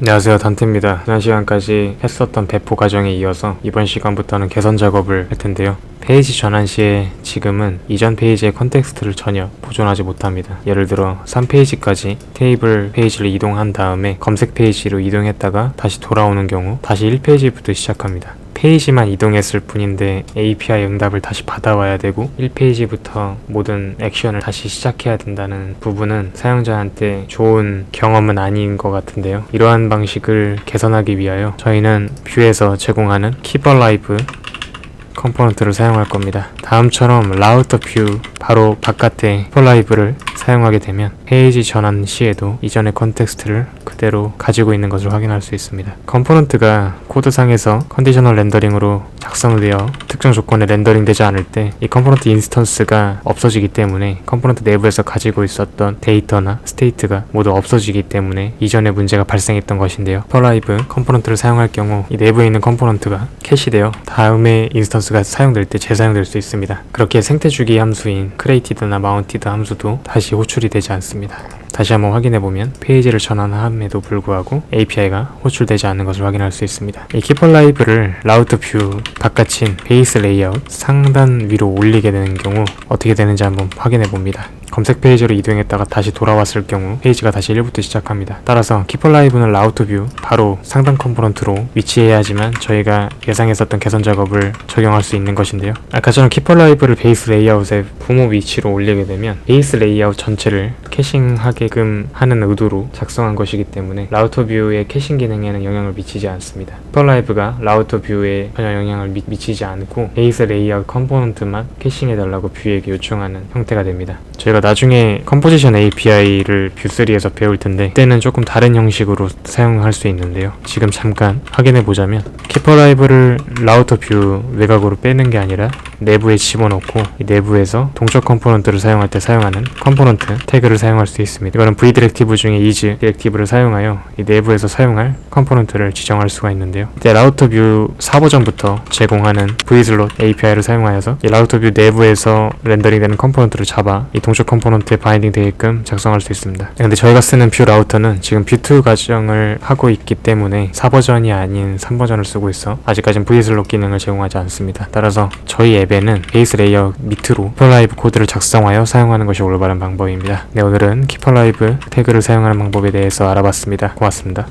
안녕하세요, 단테입니다. 지난 시간까지 했었던 배포 과정에 이어서 이번 시간부터는 개선 작업을 할 텐데요. 페이지 전환 시에 지금은 이전 페이지의 컨텍스트를 전혀 보존하지 못합니다. 예를 들어 3페이지까지 테이블 페이지를 이동한 다음에 검색 페이지로 이동했다가 다시 돌아오는 경우 다시 1페이지부터 시작합니다. 페이지만 이동했을 뿐인데 API 응답을 다시 받아와야 되고 1페이지부터 모든 액션을 다시 시작해야 된다는 부분은 사용자한테 좋은 경험은 아닌 것 같은데요. 이러한 방식을 개선하기 위하여 저희는 뷰에서 제공하는 Keep Alive 컴포넌트를 사용할 겁니다. 다음처럼 라우터 뷰 바로 바깥에 Keep Alive를 사용하게 되면 페이지 전환 시에도 이전의 컨텍스트를 그대로 가지고 있는 것을 확인할 수 있습니다. 컴포넌트가 코드상에서 컨디셔널 렌더링으로 작성되어 특정 조건에 렌더링 되지 않을 때 이 컴포넌트 인스턴스가 없어지기 때문에 컴포넌트 내부에서 가지고 있었던 데이터나 스테이트가 모두 없어지기 때문에 이전에 문제가 발생했던 것인데요. Keep 컴포넌트를 사용할 경우 이 내부에 있는 컴포넌트가 캐시되어 다음에 인스턴스가 사용될 때 재사용될 수 있습니다. 그렇게 생태주기 함수인 created나 mounted 함수도 다시 호출이 되지 않습니다. 다시 한번 확인해보면 페이지를 전환함에도 불구하고 API가 호출되지 않는 것을 확인할 수 있습니다. 이 Keep Alive를 라우터 뷰 바깥인 베이스 레이아웃 상단 위로 올리게 되는 경우 어떻게 되는지 한번 확인해봅니다. 검색 페이지로 이동했다가 다시 돌아왔을 경우 페이지가 다시 1부터 시작합니다. 따라서 Keep Alive는 라우터 뷰 바로 상단 컴포넌트로 위치해야 하지만 저희가 예상했었던 개선 작업을 적용할 수 있는 것인데요. 아까처럼 Keep Alive를 베이스 레이아웃의 부모 위치로 올리게 되면 베이스 레이아웃 전체를 캐싱하게끔 하는 의도로 작성한 것이기 때문에 라우터 뷰의 캐싱 기능에는 영향을 미치지 않습니다. Keep Alive가 라우터 뷰에 전혀 영향을 미치지 않고 베이스 레이아웃 컴포넌트만 캐싱해달라고 뷰에게 요청하는 형태가 됩니다. 저희가 나중에 컴포지션 API를 뷰3에서 배울 텐데 그때는 조금 다른 형식으로 사용할 수 있는데요. 지금 잠깐 확인해 보자면 Keep Alive를 라우터 뷰 외곽으로 빼는 게 아니라 내부에 집어넣고 이 내부에서 동적 컴포넌트를 사용할 때 사용하는 컴포넌트 태그를 사용할 수 있습니다. 이거는 V 디렉티브 중에 is 디렉티브를 사용하여 이 내부에서 사용할 컴포넌트를 지정할 수가 있는데요. 이때 라우터 뷰 4버전부터 제공하는 vslot API를 사용하여서 이 라우터 뷰 내부에서 렌더링 되는 컴포넌트를 잡아 이 동적 컴포넌트에 바인딩 되게끔 작성할 수 있습니다. 근데 저희가 쓰는 뷰 라우터는 지금 뷰2 과정을 하고 있기 때문에 4버전이 아닌 3버전을 쓰고 있어 아직까지는 vslot 기능을 제공하지 않습니다. 따라서 저희 앱에는 베이스 레이아웃 밑으로 Keep Alive 코드를 작성하여 사용하는 것이 올바른 방법입니다. 네, 오늘은 Keep Alive 태그를 사용하는 방법에 대해서 알아봤습니다. 고맙습니다.